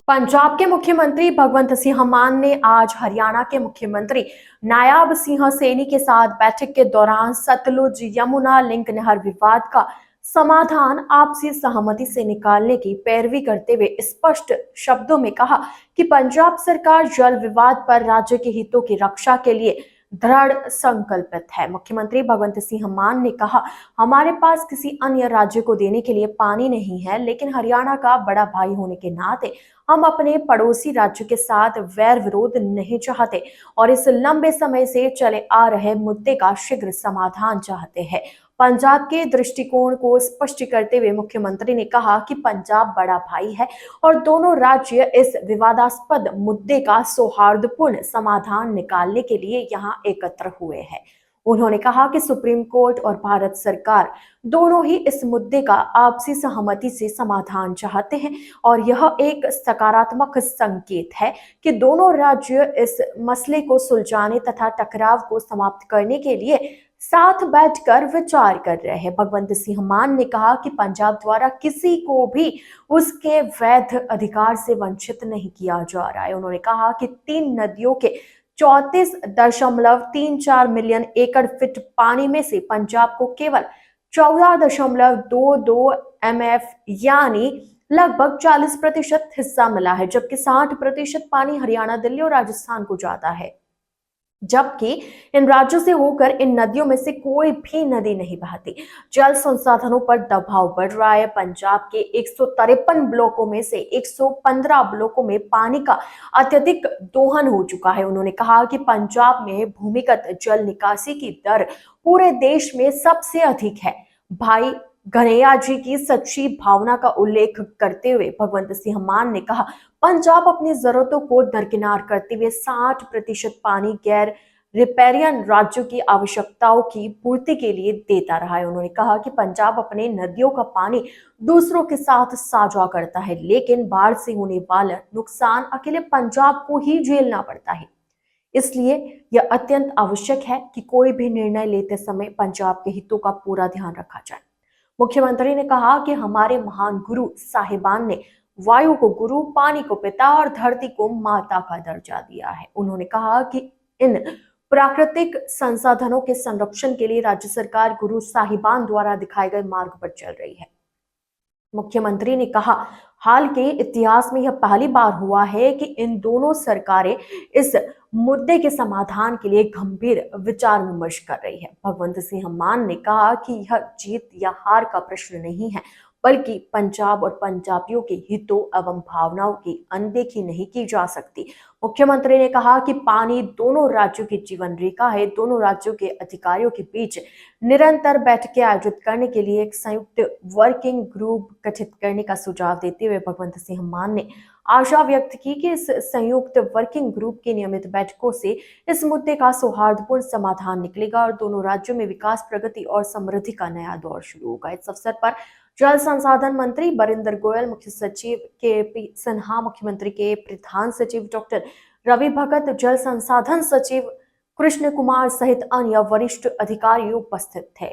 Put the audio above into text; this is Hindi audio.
पंजाब के मुख्यमंत्री भगवंत सिंह मान ने आज हरियाणा के मुख्यमंत्री नायाब सिंह सैनी के साथ बैठक के दौरान सतलुज यमुना लिंक नहर विवाद का समाधान आपसी सहमति से निकालने की पैरवी करते हुए स्पष्ट शब्दों में कहा कि पंजाब सरकार जल विवाद पर राज्य के हितों की रक्षा के लिए दृढ़ संकल्पित है। मुख्यमंत्री भगवंत सिंह मान ने कहा, हमारे पास किसी अन्य राज्य को देने के लिए पानी नहीं है, लेकिन हरियाणा का बड़ा भाई होने के नाते हम अपने पड़ोसी राज्य के साथ वैर विरोध नहीं चाहते और इस लंबे समय से चले आ रहे मुद्दे का शीघ्र समाधान चाहते हैं। पंजाब के दृष्टिकोण को स्पष्ट करते हुए मुख्यमंत्री ने कहा कि पंजाब बड़ा भाई है और दोनों राज्य इस विवादास्पद मुद्दे का सौहार्दपूर्ण समाधान निकालने के लिए यहां एकत्र हुए हैं। उन्होंने कहा कि सुप्रीम कोर्ट और भारत सरकार दोनों ही इस मुद्दे का आपसी सहमति से समाधान चाहते हैं और यह एक सकारात्मक संकेत है कि दोनों राज्य इस मसले को सुलझाने तथा टकराव को समाप्त करने के लिए साथ बैठकर विचार कर रहे हैं। भगवंत सिंह मान ने कहा कि पंजाब द्वारा किसी को भी उसके वैध अधिकार से वंचित नहीं किया जा रहा है। उन्होंने कहा कि 3 नदियों के 34.34 मिलियन एकड़ फीट पानी में से पंजाब को केवल 14.22 MF यानी लगभग 40% हिस्सा मिला है, जबकि 60% पानी हरियाणा, दिल्ली और राजस्थान को जाता है। जबकि इन राज्यों से होकर इन नदियों में से कोई भी नदी नहीं बहती। जल संसाधनों पर दबाव बढ़ रहा है। पंजाब के 153 ब्लॉकों में से 115 ब्लॉकों में पानी का अत्यधिक दोहन हो चुका है। उन्होंने कहा कि पंजाब में भूमिगत जल निकासी की दर पूरे देश में सबसे अधिक है। भाई घनैया जी की सच्ची भावना का उल्लेख करते हुए भगवंत सिंह मान ने कहा, पंजाब अपनी जरूरतों को दरकिनार करते हुए 60% पानी गैर रिपेरियन राज्यों की आवश्यकताओं की पूर्ति के लिए देता रहा है। उन्होंने कहा कि पंजाब अपने नदियों का पानी दूसरों के साथ साझा करता है, लेकिन बाढ़ से होने वाला नुकसान अकेले पंजाब को ही झेलना पड़ता है। इसलिए यह अत्यंत आवश्यक है कि कोई भी निर्णय लेते समय पंजाब के हितों का पूरा ध्यान रखा जाए। मुख्यमंत्री ने कहा कि हमारे महान गुरु साहिबान ने वायु को गुरु, पानी को पिता और धरती को माता का दर्जा दिया है। उन्होंने कहा कि इन प्राकृतिक संसाधनों के संरक्षण के लिए राज्य सरकार गुरु साहिबान द्वारा दिखाए गए मार्ग पर चल रही है। मुख्यमंत्री ने कहा, हाल के इतिहास में यह पहली बार हुआ है कि इन दोनों सरकारें इस मुद्दे के समाधान के लिए गंभीर विचार विमर्श कर रही है। भगवंत सिंह मान ने कहा कि यह जीत या हार का प्रश्न नहीं है, बल्कि पंजाब और पंजाबियों के हितों एवं भावनाओं की अनदेखी नहीं की जा सकती। मुख्यमंत्री ने कहा कि पानी दोनों राज्यों की जीवन रेखा है। दोनों राज्यों के अधिकारियों के बीच निरंतर बैठकें आयोजित करने के लिए एक संयुक्त वर्किंग ग्रुप गठित करने का सुझाव देते हुए भगवंत सिंह मान ने आशा व्यक्त की कि इस संयुक्त वर्किंग ग्रुप की नियमित बैठकों से इस मुद्दे का सौहार्दपूर्ण समाधान निकलेगा और दोनों राज्यों में विकास, प्रगति और समृद्धि का नया दौर शुरू होगा। इस अवसर पर जल संसाधन मंत्री बरिंदर गोयल, मुख्य सचिव के सिन्हा, मुख्यमंत्री के प्रधान सचिव डॉक्टर रवि भगत, जल संसाधन सचिव कृष्ण कुमार सहित अन्य वरिष्ठ अधिकारी उपस्थित थे।